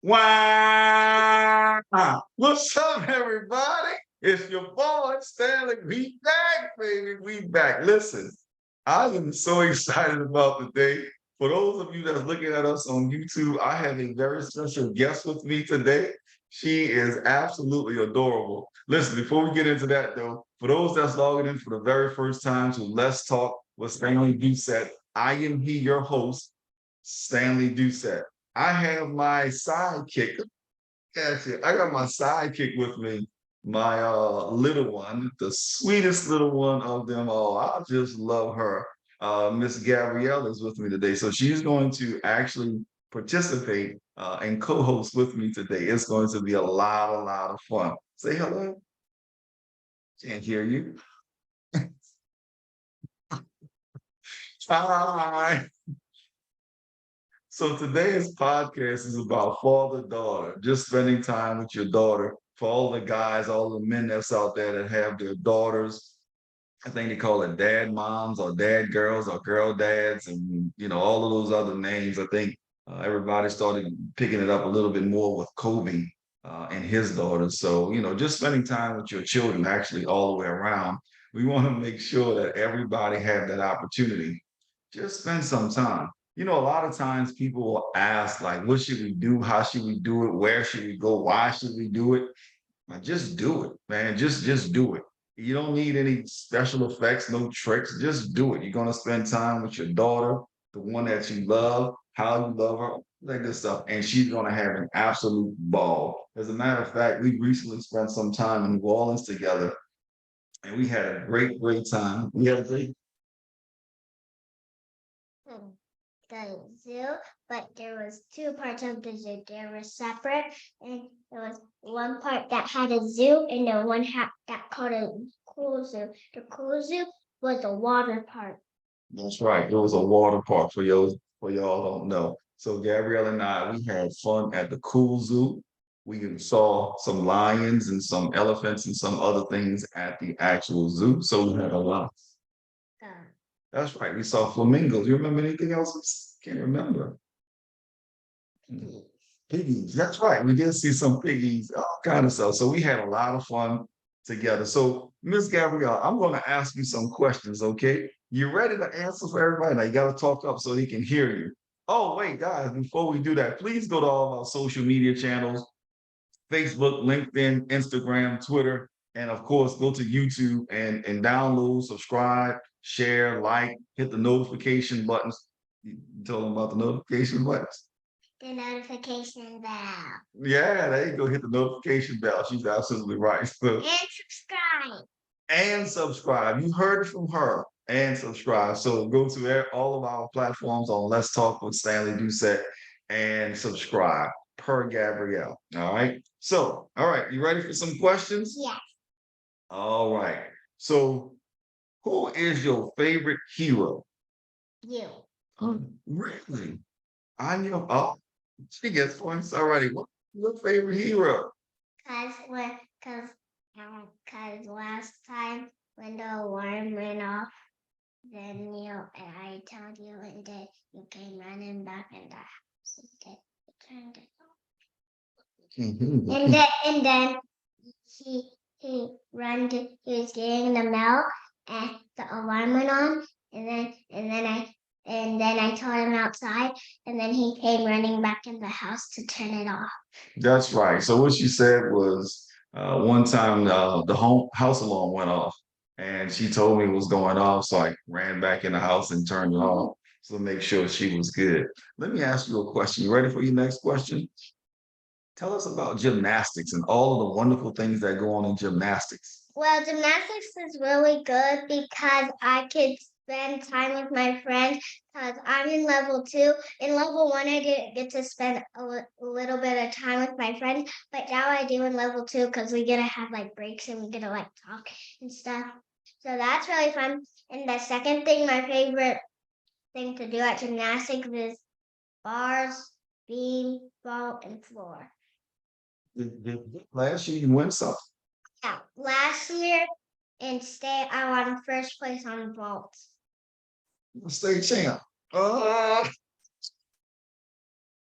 Wow! What's up, everybody? It's your boy Stanley. We back, baby. We back. Listen, I am so excited about the day. For those of you that's looking at us on YouTube, I have a very special guest with me today. She is absolutely adorable. Listen, before we get into that, though, for those that's logging in for the very first time to Let's Talk with Stanley Doucette, I am he, your host, Stanley Doucette. I have my sidekick. Gotcha. I got my sidekick with me, my little one, the sweetest little one of them all. I just love her. Miss Gabrielle is with me today. So she's going to actually participate and co-host with me today. It's going to be a lot of fun. Say hello. Can't hear you. Hi. So today's podcast is about father-daughter, just spending time with your daughter. For all the guys, all the men that's out there that have their daughters, I think they call it dad moms or dad girls or girl dads, and all of those other names. I think everybody started picking it up a little bit more with Kobe and his daughters. So just spending time with your children, actually all the way around. We want to make sure that everybody have that opportunity. Just spend some time. A lot of times people will ask, like, what should we do? How should we do it? Where should we go? Why should we do it? Just do it, man. Just do it. You don't need any special effects, no tricks. Just do it. You're gonna spend time with your daughter, the one that you love, how you love her, like this stuff, and she's gonna have an absolute ball. As a matter of fact, we recently spent some time in New Orleans together, and we had a great time. We had a great the zoo, but there was two parts of the zoo. They were separate, and there was one part that had a zoo, and then one that called a cool zoo. The cool zoo was the water part. That's right. It was a water park for y'all don't know. So Gabrielle and I, we had fun at the Cool Zoo. We saw some lions and some elephants and some other things at the actual zoo. So we had a lot. Uh, That's right. We saw flamingos. You remember anything else? Can't remember. piggies. Piggies. That's right. We did see some piggies, all kind of stuff. So we had a lot of fun together. So, Miss Gabrielle, I'm going to ask you some questions, okay? You ready to answer for everybody? Now you got to talk up so he can hear you. Oh, wait, guys, before we do that, please go to all of our social media channels, Facebook, LinkedIn, Instagram, Twitter, and of course, go to YouTube and download, subscribe, share, like, hit the notification buttons. You told them about the notification buttons. The notification bell. Yeah, there you go. Hit the notification bell. She's absolutely right. So, And subscribe. and subscribe. You heard it from her. And subscribe. So go to all of our platforms on Let's Talk with Stanley Doucette and subscribe per Gabrielle. All right. So, all right. You ready for some questions? Yes, All right. So, who is your favorite hero? you. Really? I know. Oh, she gets points already. What's your favorite hero? Cause last time when the alarm went off, then and I told you, and then you came running back in the house, and then you turned it Mhm. and then he was getting the milk, and the alarm went on, and then I told him outside, and then he came running back in the house to turn it off. That's right. So what she said was one time the home house alarm went off and she told me it was going off. So I ran back in the house and turned it off to make sure she was good. Let me ask you a question. You ready for your next question? Tell us about gymnastics and all of the wonderful things that go on in gymnastics. Well, gymnastics is really good because I could spend time with my friends because I'm in level 2. In level 1, I didn't get to spend a little bit of time with my friends, but now I do in level 2 because we get to have like breaks and we get to like talk and stuff. So that's really fun. And the second thing, my favorite thing to do at gymnastics is bars, beam, ball, and floor. Last year you won something. Yeah, last year in state, I won first place on vaults. State champ. Uh,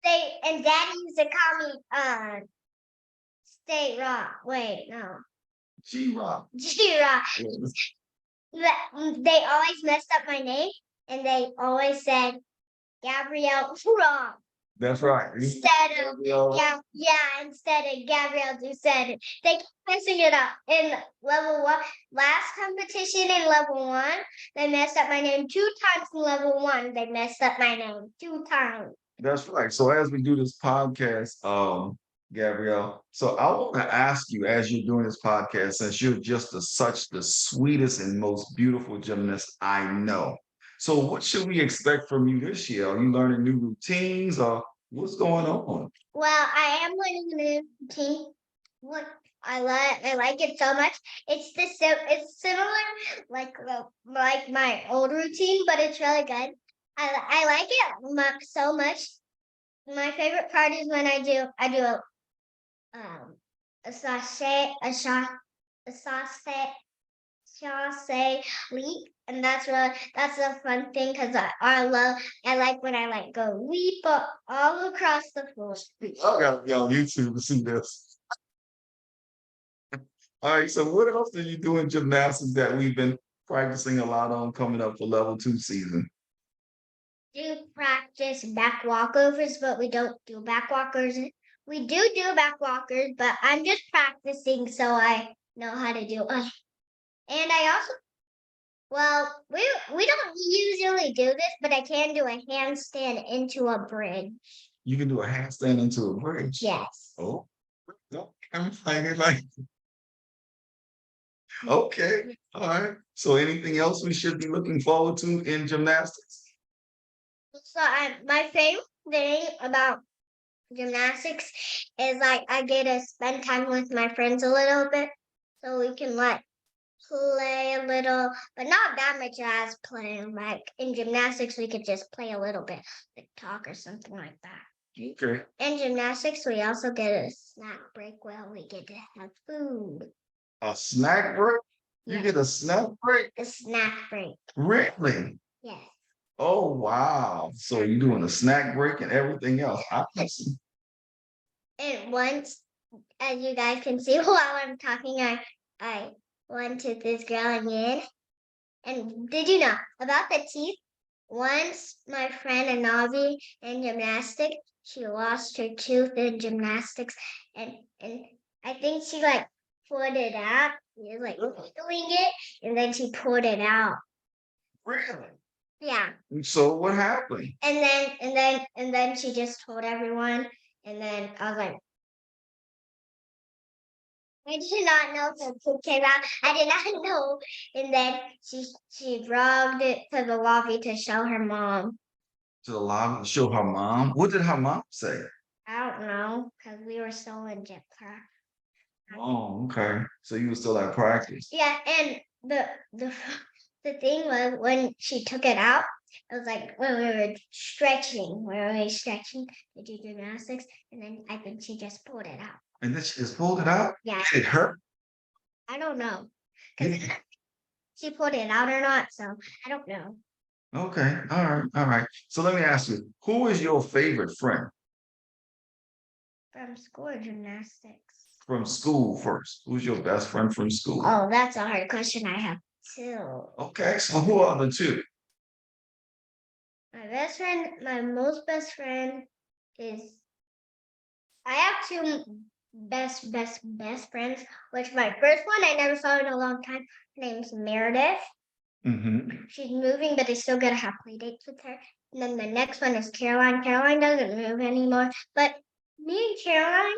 State and Daddy used to call me State Rock. Wait, no. G-Rock. G-Rock. They always messed up my name, and they always said Gabrielle wrong. That's right. Instead of Gabrielle. instead of Gabrielle do said it. They kept messing it up. In level one, last competition in level one, they messed up my name 2 times in level one. They messed up my name 2 times. That's right. So as we do this podcast, Gabrielle, so I want to ask you as you're doing this podcast, since you're just such the sweetest and most beautiful gymnast I know. So what should we expect from you this year? Are you learning new routines or what's going on? Well, I am learning a new routine. What I like it so much. It's similar like my old routine, but it's really good. I like it so much. My favorite part is when I do a sachet a sachet leap, and that's a fun thing because I like when I like go leap all across the floor. I gotta be on YouTube to see this. All right, so what else do you do in gymnastics that we've been practicing a lot on coming up for level 2 season? Do practice back walkovers, but we don't do back walkers. We do back walkers, but I'm just practicing so I know how to do it. And I also, well, we don't usually do this, but I can do a handstand into a bridge. You can do a handstand into a bridge. Yes. Oh, no, I'm finding like, okay, all right. So anything else we should be looking forward to in gymnastics? So my favorite thing about gymnastics is like I get to spend time with my friends a little bit, so we can like play a little, but not that much as playing. Like in gymnastics, we could just play a little bit, like talk or something like that. Okay. In gymnastics, we also get a snack break where we get to have food. A snack break? You Yeah. get a snack break? A snack break. Really? Yes. Oh, wow. So you're doing a snack break and everything else. I see. And once, as you guys can see while I'm talking, I went to this girl again. And did you know about the teeth? Once my friend Anavi in gymnastics, she lost her tooth in gymnastics, and I think she like pulled it out. She was like wiggling it, and then she pulled it out. Really? Yeah. So what happened? And then she just told everyone, and then I was like, I did not know the tooth came out. I did not know. And then she dragged it to the lobby to show her mom. To allow to show her mom? What did her mom say? I don't know, because we were still in gym class. Oh, okay. So you were still at practice. Yeah, and the the thing was when she took it out, it was like when we were stretching, to do gymnastics, and then I think she just pulled it out. And then she just pulled it out? Yeah. Did it hurt? I don't know, because Yeah. she pulled it out or not, so I don't know. Okay. All right. All right. So let me ask you, who is your favorite friend From school gymnastics. from school first? Who's your best friend from school? Oh, that's a hard question. I have two. Okay. So who are the two? My most best friend is. I have two best friends. Which my first one I never saw in a long time. Her name's Meredith. Mm-hmm. She's moving, but I still gotta have play dates with her. And then the next one is Caroline. Caroline doesn't move anymore, but me and Caroline,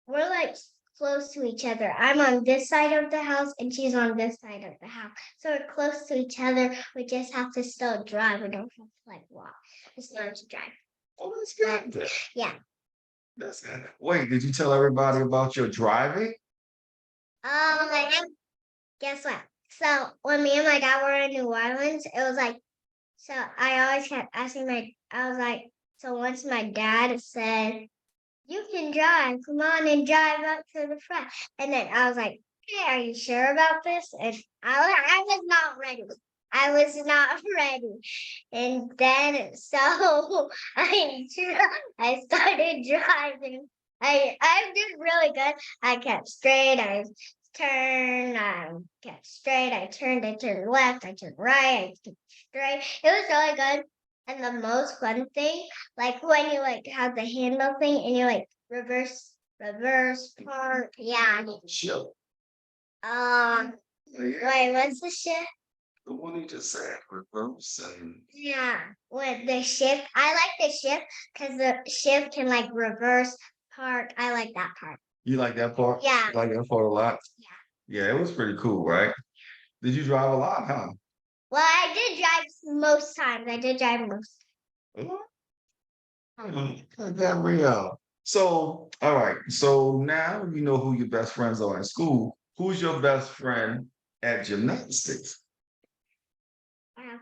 we're like close to each other. I'm on this side of the house and she's on this side of the house. So we're close to each other. We just have to still drive. We don't have to like walk. It's not to drive. Oh, that's good. Yeah. That's good. Wait, did you tell everybody about your driving? Guess what? So when me and my dad were in New Orleans, it was like, so I always kept asking I was like, so once my dad said, you can drive, come on and drive up to the front. And then I was like, hey, are you sure about this? And I was not ready. I was not ready. And then so I started driving. I did really good. I kept straight, I turned, I kept straight, I turned left, I turned right, I kept straight. It was really good. And the most fun thing, like when you like have the handle thing and you like reverse park. Yeah. Shift. Um Yeah, wait, what's the shift? the one you just said, reverse and Yeah, with the shift. I like the shift because the shift can like reverse park. I like that part. you like that part? Yeah. You like that part a lot? Yeah. Yeah, it was pretty cool, right? Did you drive a lot, huh? Well, I did drive most times. I did drive most. Gabrielle. So, all right. So now you know who your best friends are in school. Who's your best friend at gymnastics? I have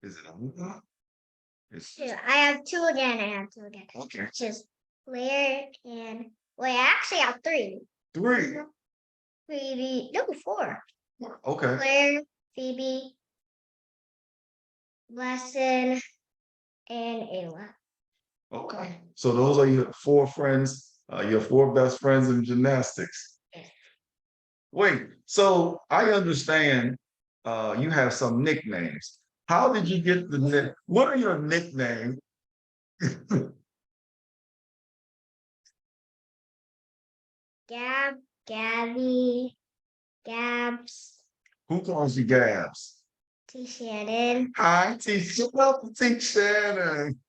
Is it Amanda? It's two. I have two again. I have two again. okay. Just Claire and wait, I actually have three. Three. Phoebe, no, four. Okay. Claire, Phoebe, Lesson, and Ayla. Okay. So those are your four friends, your four best friends in gymnastics. Yes. Wait, so I understand you have some nicknames. How did you get the nick? What are your nicknames? Gab, Gabby, Gabs, Who calls you Gabs? T. Shannon. Hi, teacher. Welcome, teacher Shannon.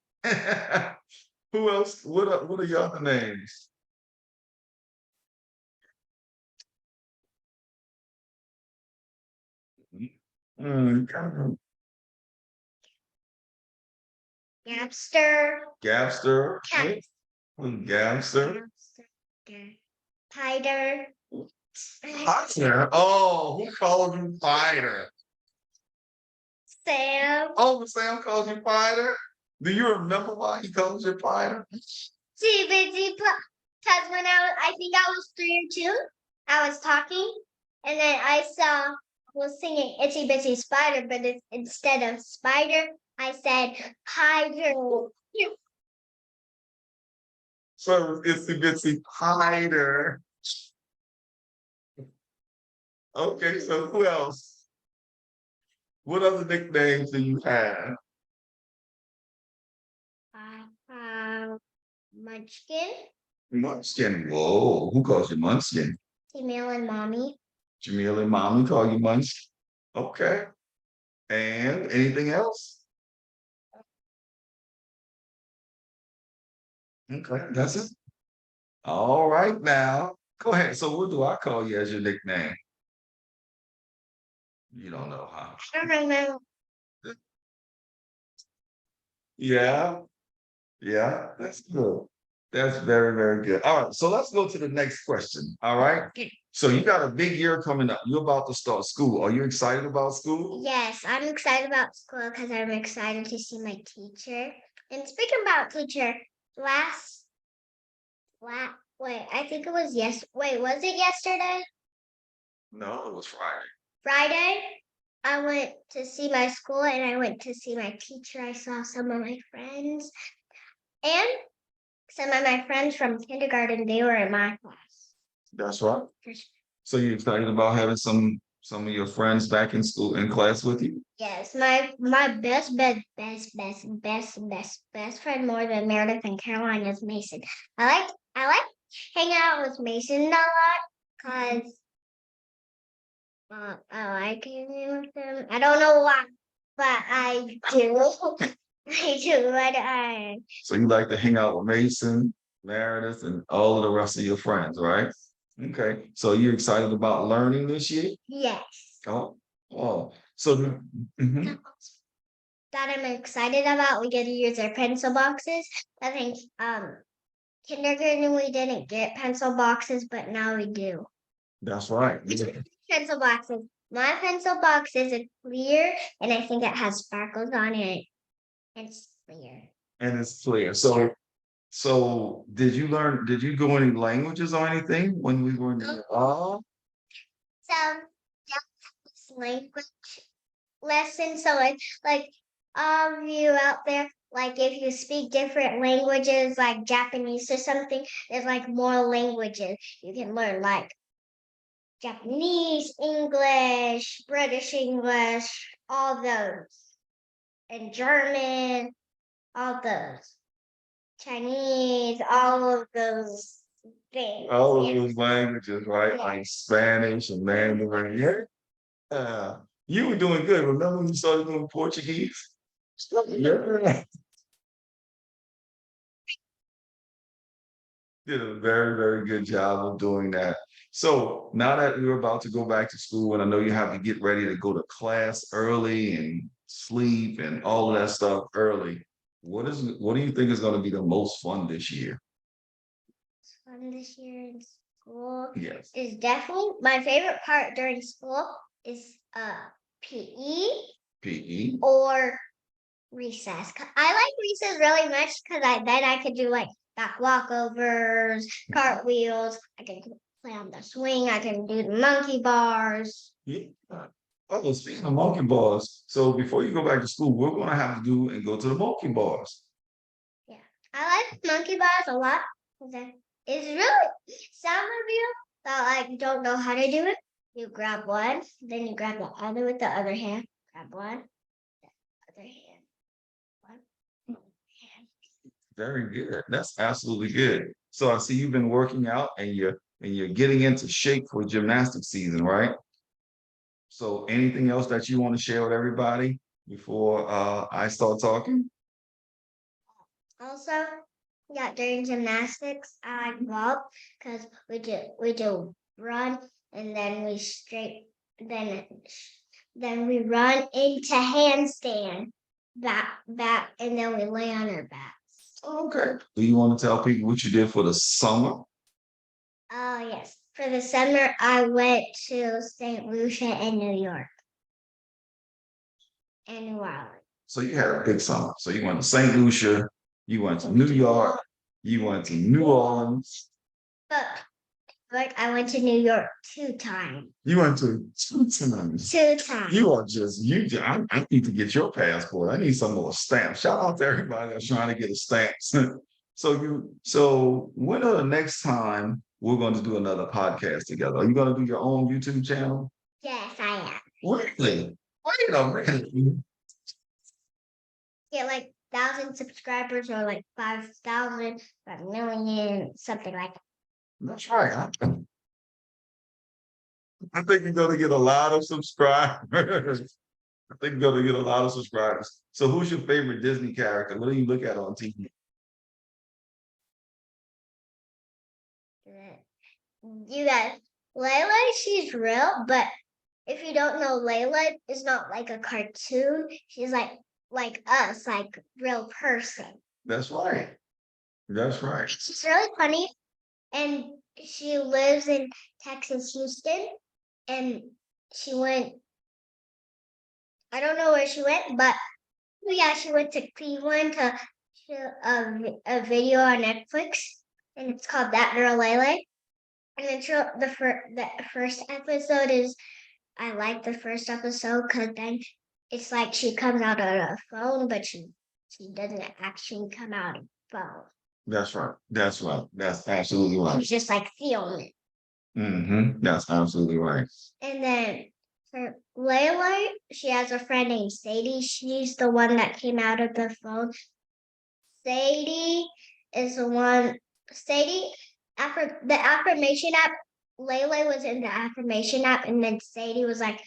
Who else? What are your other names? Mm, Gabster, Gabster. Cat, Gabster. Pider, Potter. Oh, who called you Fighter? Sam, Oh, Sam called you Fighter. Do you remember why he called you Fighter? Bitsy. Because when I think I was 3 or 2, I was talking, and then I was singing Itsy Bitsy Spider, but instead of spider, I said Pider. So it's the Bitsy Fighter. Okay, so who else? What other nicknames do you have? I have Munchkin, Munchkin. Whoa, who calls you Munchkin? Female and Mommy, Jamil and Mommy call you Munchkin. Okay. And anything else? Okay, that's it. All right now. Go ahead. So what do I call you as your nickname? You don't know, huh? I don't remember. Yeah, yeah, that's good. That's very, very good. All right, so let's go to the next question. All right. So you got a big year coming up. You're about to start school. Are you excited about school? Yes, I'm excited about school because I'm excited to see my teacher. And speaking about teacher, last wait, I think it was wait, was it yesterday? No, it was Friday. Friday, I went to see my school and I went to see my teacher. I saw some of my friends and some of my friends from kindergarten, they were in my class. That's right. So you excited about having some of your friends back in school in class with you? Yes, my best friend more than Meredith and Caroline is Mason. I like hanging out with Mason a lot because I like hanging with him. I don't know why, but I do. I do. So you like to hang out with Mason, Meredith, and all of the rest of your friends, right? Okay. So you're excited about learning this year? Yes. Oh, oh. So mhm. That I'm excited about. We get to use our pencil boxes. I think kindergarten we didn't get pencil boxes, but now we do. That's right. Yeah. Pencil boxes. My pencil box is a clear, and I think it has sparkles on it. It's clear. And it's clear. So did you go any languages or anything when we were in the So Japanese language. lesson. So like all of you out there, like if you speak different languages like Japanese or something, there's like more languages you can learn, like Japanese, English, British English, all those. And German, all those. Chinese, all of those things. All of Yeah. those languages, right? Yeah. Like Spanish and Mandarin. Yeah. You were doing good. Remember when you started doing Portuguese? Yeah. Did a very, very good job of doing that. So now that you're about to go back to school, and I know you have to get ready to go to class early and sleep and all of that stuff early, what do you think is going to be the most fun this year? Fun this year in school Yes. is definitely my favorite part during school is PE PE. or recess. I like recess really much because I could do like back walkovers, cartwheels. I can play on the swing. I can do the monkey bars. Yeah. Oh, speaking of monkey bars, so before you go back to school, we're gonna have to do and go to the monkey bars. Yeah, I like monkey bars a lot. 'Cause it's really some of you that like don't know how to do it. You grab one, then you grab the other with the other hand. Grab one, the other hand, one hand. Very good. That's absolutely good. So I see you've been working out and you're getting into shape for gymnastic season, right? So anything else that you want to share with everybody before I start talking? Also, yeah, during gymnastics, I go up because we do run and then we straight then then we run into handstand back and then we lay on our backs. Okay. Do you want to tell people what you did for the summer? Oh yes, for the summer I went to St. Lucia in New York and New Orleans. So you had a big summer. So you went to St. Lucia, you went to New York, you went to New Orleans. But like I went to New York 2 times. You went to two times. 2 times. You are just you. I need to get your passport. I need some more stamps. Shout out to everybody that's trying to get a stamp. So when are the next time we're going to do another podcast together? Are you going to do your own YouTube channel? Yes, I am. Really? Wait a minute. Get like 1,000 subscribers or like 5,000, 5,000,000, something like that. That's right. I think you're going to get a lot of subscribers. I think you're going to get a lot of subscribers. So who's your favorite Disney character? What do you look at on TV? You guys, Layla, she's real, but if you don't know Layla, it's not like a cartoon. She's like us, like real person. That's right. That's right. She's really funny, and she lives in Texas, Houston, and she went. I don't know where she went, but yeah, she went to Cleveland to a video on Netflix, and it's called That Girl Lele. And the first episode is I like the first episode because then it's like she comes out on a phone, but she doesn't actually come out of phone. That's right. That's right. That's absolutely right. She's just like feeling it. That's absolutely right. And then for Layla, she has a friend named Sadie. She's the one that came out of the phone. Sadie is the one. Sadie, after the affirmation app, Layla was in the affirmation app, and then Sadie was like,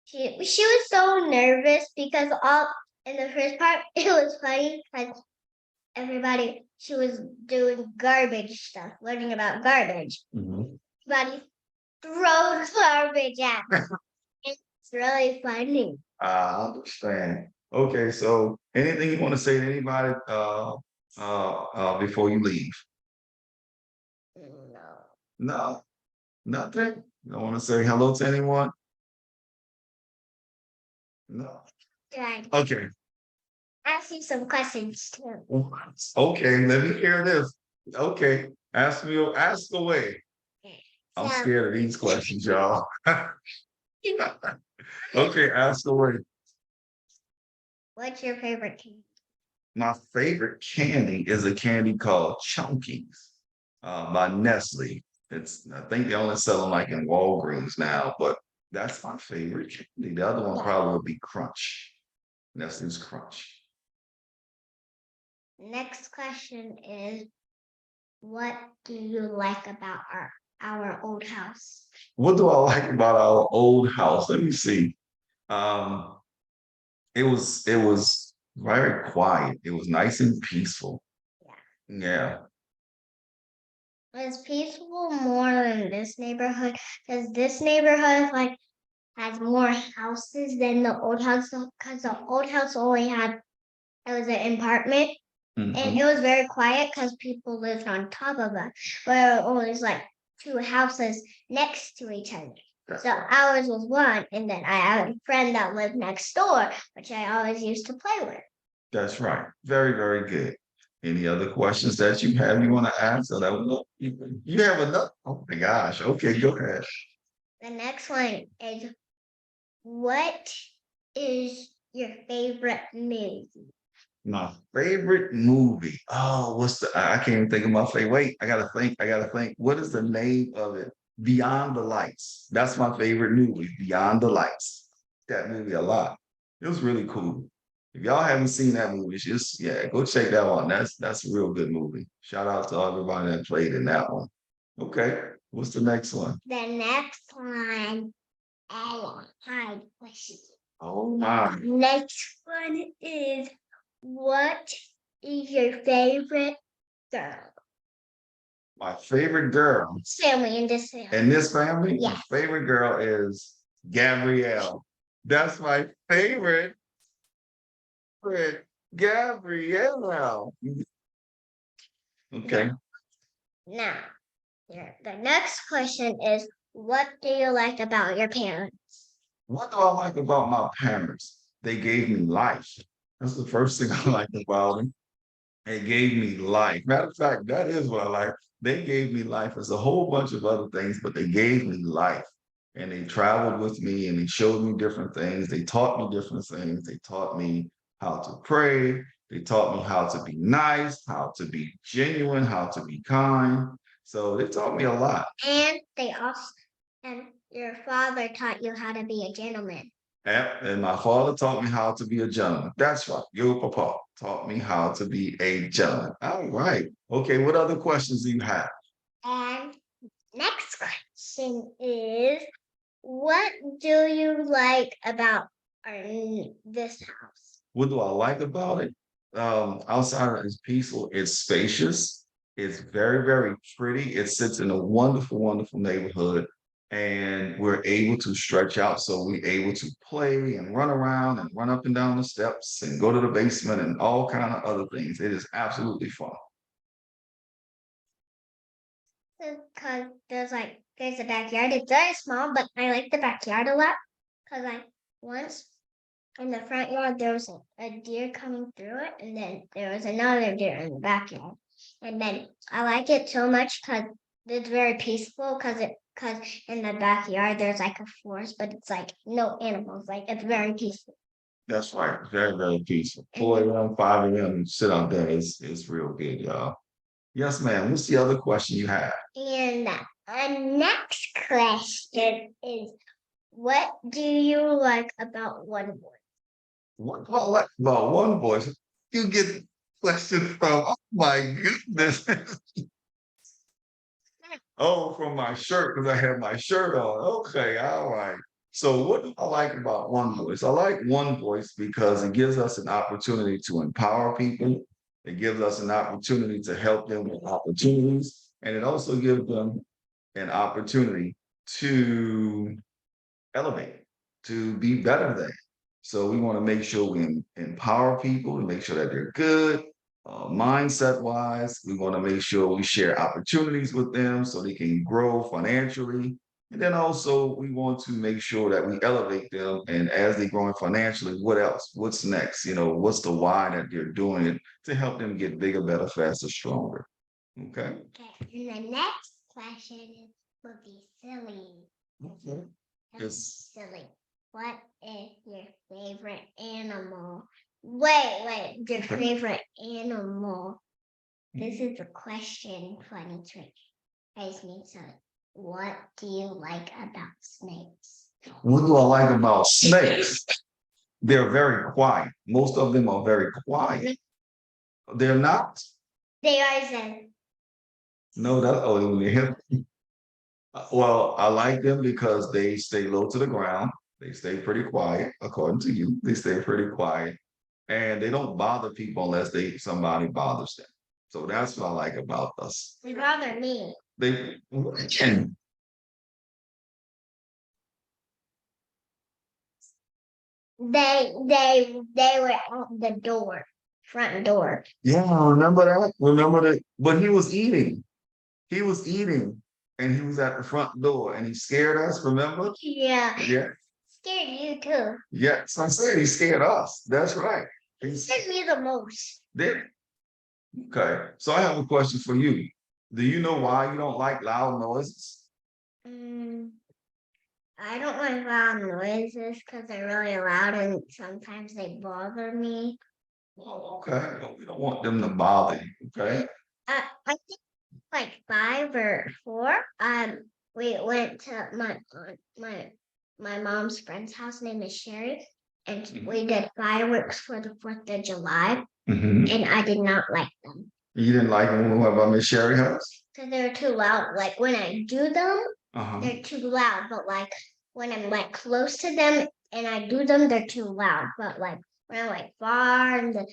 she was so nervous because all in the first part it was funny because everybody she was doing garbage stuff, learning about garbage. Everybody throws garbage at her. It's really funny. I understand. Okay, so anything you want to say to anybody before you leave? No. No, nothing. You don't want to say hello to anyone? No. Good. Okay. Ask you some questions too. Okay, let me hear this. Okay, ask away. I'm So, scared of these questions, y'all. Okay, ask away. What's your favorite candy? My favorite candy is a candy called Chunkies by Nestle. I think they only sell them like in Walgreens now, but that's my favorite candy. The other one Yeah. probably would be Crunch. Nestle's Crunch. Next question is, what do you like about our old house? What do I like about our old house? Let me see. Um, it was very quiet. It was nice and peaceful. Yeah. It's peaceful more than this neighborhood because this neighborhood has more houses than the old house because the old house only had it was an apartment and Mhm. it was very quiet because people lived on top of us. But it was like two houses next to each other. That's So right. ours was one, and then I had a friend that lived next door, which I always used to play with. That's right. Very, very good. Any other questions that you want to ask? So that was, you have enough. Oh my gosh. Okay, go ahead. The next one is, what is your favorite movie? My favorite movie. Oh, I can't even think of my favorite. Wait, I gotta think. I gotta think. What is the name of it? Beyond the Lights. That's my favorite movie. Beyond the Lights. That movie a lot. It was really cool. If y'all haven't seen that movie, just yeah, go check that one. That's a real good movie. Shout out to everybody that played in that one. Okay, what's the next one? The next one, hard question. Oh my. Next one is, what is your favorite girl? My favorite girl Family in this family. in this family, my Yes. favorite girl is Gabrielle. That's my favorite friend, Gabrielle. Okay. Now, the next question is, what do you like about your parents? What do I like about my parents? They gave me life. That's the first thing I like about them. They gave me life. Matter of fact, that is what I like. They gave me life. There's a whole bunch of other things, but they gave me life. And they traveled with me and they showed me different things. They taught me different things. They taught me how to pray. They taught me how to be nice, how to be genuine, how to be kind. So they taught me a lot. And your father taught you how to be a gentleman. And my father taught me how to be a gentleman. That's right. Your papa taught me how to be a gentleman. All right. Okay. What other questions do you have? And next question is, what do you like about our, this house? What do I like about it? Outside of it's peaceful, it's spacious, it's very, very pretty. It sits in a wonderful, wonderful neighborhood, and we're able to stretch out. So we're able to play and run around and run up and down the steps and go to the basement and all kind of other things. It is absolutely fun. Because there's a backyard. It's very small, but I like the backyard a lot. Because once in the front yard there was a deer coming through it, and then there was another deer in the backyard. And then I like it so much because it's very peaceful. Because in the backyard there's like a forest, but it's like no animals. Like it's very peaceful. That's right. Very, very peaceful. And 4 a.m., 5 a.m., sit out there is real good, y'all. Yes, ma'am. What's the other question you have? And the next question is, what do you like about one boy? What do I like about one voice? You get questions from, oh my goodness. Oh, from my shirt, because I have my shirt on. Okay, all right. So what do I like about one voice? I like one voice because it gives us an opportunity to empower people. It gives us an opportunity to help them with opportunities. And it also gives them an opportunity to elevate, to be better than. So we want to make sure we empower people to make sure that they're good, mindset wise. We want to make sure we share opportunities with them so they can grow financially. And then also we want to make sure that we elevate them. And as they're growing financially, what else? What's next? What's the why that they're doing it to help them get bigger, better, faster, stronger. Okay. Okay. And the next question will be silly. Okay. It's Silly. What is your favorite animal? Wait. Your favorite animal. This is a question 23. Ask me so. What do you like about snakes? What do I like about snakes? They're very quiet. Most of them are very quiet. They're not. They are zen. No, that's only him. Well, I like them because they stay low to the ground. They stay pretty quiet, according to you. They stay pretty quiet, and they don't bother people unless they somebody bothers them. So that's what I like about us. They bother me. They and They were at the door, front door. yeah, remember that? Remember that? But he was eating. He was eating, and he was at the front door, and he scared us. Remember? Yeah. Yeah, Scared you too. yeah. So I said he scared us. That's right. Scared me the most. Did okay. So I have a question for you. Do you know why you don't like loud noises? Mm, I don't like loud noises because they're really loud and sometimes they bother me. Oh, okay. Well, we don't want them to bother you. Okay. I think like 5 or 4. We went to my mom's friend's house. Name is Sherry, and we did fireworks for the 4th of July, Mhm. and I did not like them You didn't like them when we went by Miss Sherry house? because they were too loud. Like when I do them, Uh-huh. they're too loud. But like when I'm like close to them and I do them, they're too loud. But like when I'm like far and the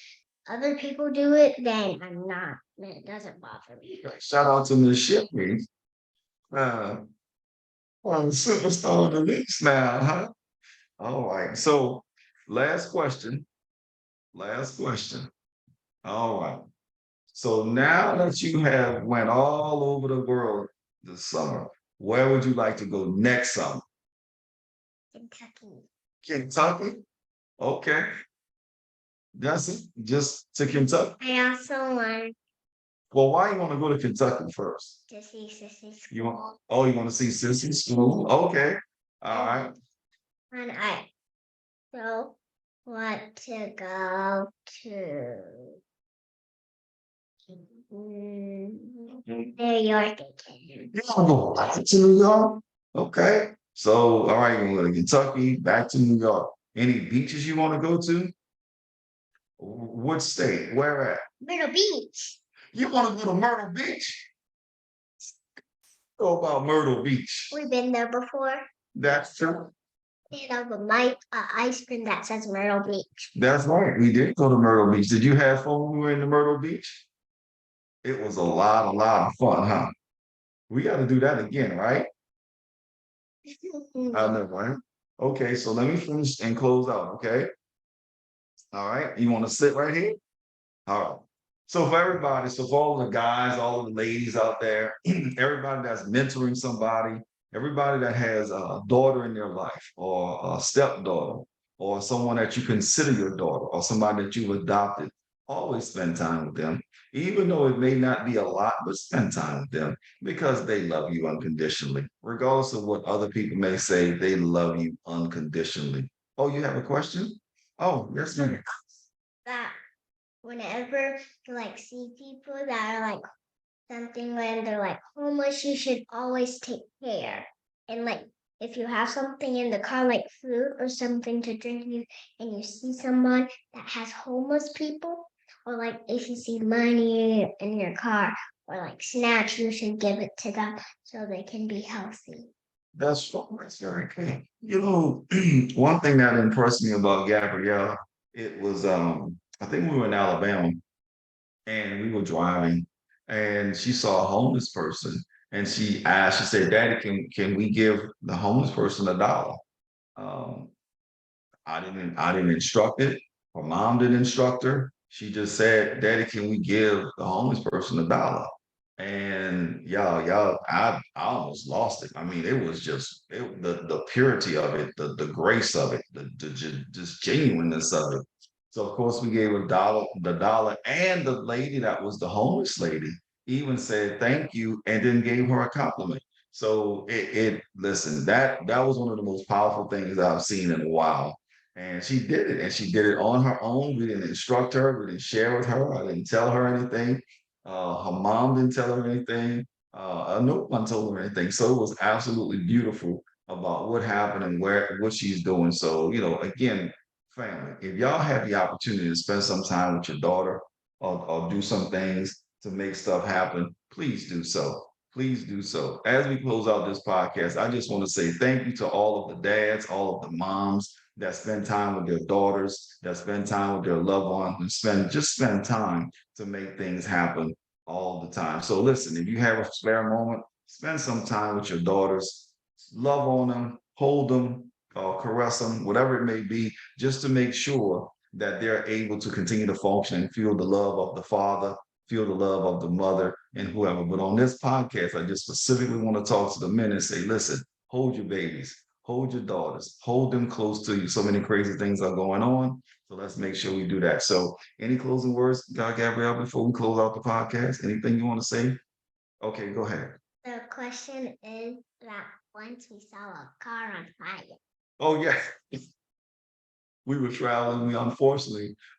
other people do it, then I'm not. Then it doesn't bother me. Shout out to Miss Sherry. Uh, well, superstar of the weeks now, huh? All right. So last question. Last question. All right. So now that you have went all over the world this summer, where would you like to go next summer? Kentucky. Kentucky? Okay. That's it. Just to Kentucky. I also want Well, why you want to go to Kentucky first? to see Sissy's You want school. oh, you want to see Sissy School? Okay. All right. And I so want to go to New York again. You want to go back to New York? Okay. So, all right, you're going to Kentucky, back to New York. Any beaches you want to go to? What state? Where at? Myrtle Beach. You want to go to Myrtle Beach? Go about Myrtle Beach. We've been there before. That's true. They have a ice cream that says Myrtle Beach. That's right. We did go to Myrtle Beach. Did you have fun when we were in the Myrtle Beach? It was a lot of fun, huh? We got to do that again, right? I know, right? Okay, so let me finish and close out, okay? All right. You want to sit right here? All right. So for everybody, so for all the guys, all of the ladies out there, everybody that's mentoring somebody, everybody that has a daughter in their life or a stepdaughter or someone that you consider your daughter or somebody that you've adopted, always spend time with them. Even though it may not be a lot, but spend time with them because they love you unconditionally. Regardless of what other people may say, they love you unconditionally. Oh, you have a question? Oh, yes, ma'am. That whenever you like see people that are like something when they're like homeless, you should always take care. And like if you have something in the car like food or something to drink and you see someone that has homeless people, or like if you see money in your car or like snacks, you should give it to them so they can be healthy. That's very good. You know, one thing that impressed me about Gabrielle, it was I think we were in Alabama and we were driving and she saw a homeless person and she said, Daddy, can we give the homeless person $1? Um, I didn't instruct it. Her mom didn't instruct her. She just said, Daddy, can we give the homeless person $1? And I almost lost it. I mean, it was the purity of it, the grace of it, just genuineness of it. So of course we gave the dollar, and the lady that was the homeless lady even said thank you and then gave her a compliment. So it listen, that was one of the most powerful things I've seen in a while. And she did it, and she did it on her own. We didn't instruct her, we didn't share with her, I didn't tell her anything. Her mom didn't tell her anything. No one told her anything. So it was absolutely beautiful about what happened and what she's doing. So, again, family, if y'all have the opportunity to spend some time with your daughter or do some things to make stuff happen, please do so. Please do so. As we close out this podcast, I just want to say thank you to all of the dads, all of the moms that spend time with their daughters, that spend time with their loved ones, and spend time to make things happen all the time. So listen, if you have a spare moment, spend some time with your daughters, love on them, hold them, caress them, whatever it may be, just to make sure that they're able to continue to function and feel the love of the father, feel the love of the mother, and whoever. But on this podcast, I just specifically want to talk to the men and say, listen, hold your babies, hold your daughters, hold them close to you. So many crazy things are going on. So let's make sure we do that. So, any closing words, Gabrielle, before we close out the podcast? Anything you want to say? Okay, go ahead. The question is that once we saw a car on fire. Oh, yeah. We were traveling.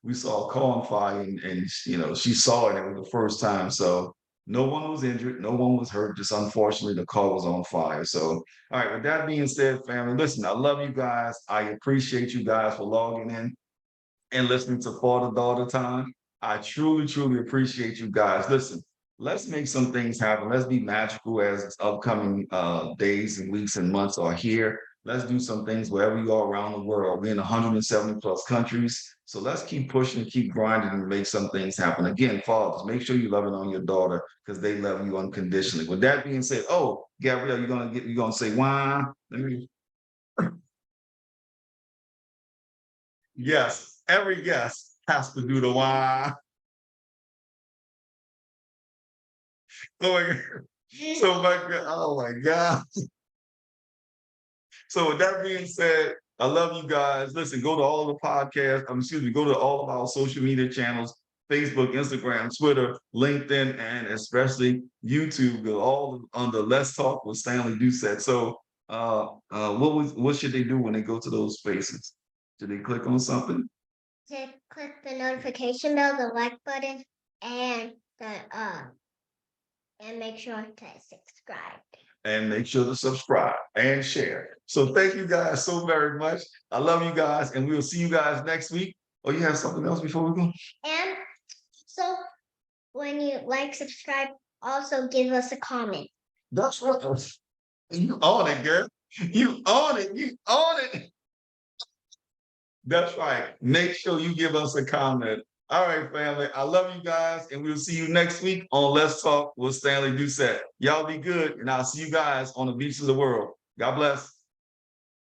We saw a car on fire, and she saw it. It was the first time. So no one was injured, no one was hurt. Just unfortunately, the car was on fire. So, all right. With that being said, family, listen. I love you guys. I appreciate you guys for logging in and listening to Father Daughter Time. I truly, truly appreciate you guys. Listen, let's make some things happen. Let's be magical as upcoming days and weeks and months are here. Let's do some things wherever you are around the world. We're in 170 plus countries. So let's keep pushing, keep grinding, and make some things happen. Again, fathers, make sure you love it on your daughter because they love you unconditionally. With that being said, oh, Gabrielle, you're gonna say why? Let me. Yes, every guest has to do the why. Oh my God. Oh my God. So with that being said, I love you guys. Listen, go to all the podcasts. Excuse me, go to all of our social media channels, Facebook, Instagram, Twitter, LinkedIn, and especially YouTube. Go all under Let's Talk with Stanley Doucette. So what should they do when they go to those spaces? Should they click on something? To click the notification bell, the like button, and the and make sure to subscribe. And make sure to subscribe and share. So thank you guys so very much. I love you guys, and we'll see you guys next week. Oh, you have something else before we go? And so when you like, subscribe, also give us a comment. That's what you own it, girl. You own it. You own it. That's right. Make sure you give us a comment. All right, family. I love you guys, and we'll see you next week on Let's Talk with Stanley Doucette. Y'all be good, and I'll see you guys on the beach of the world. God bless.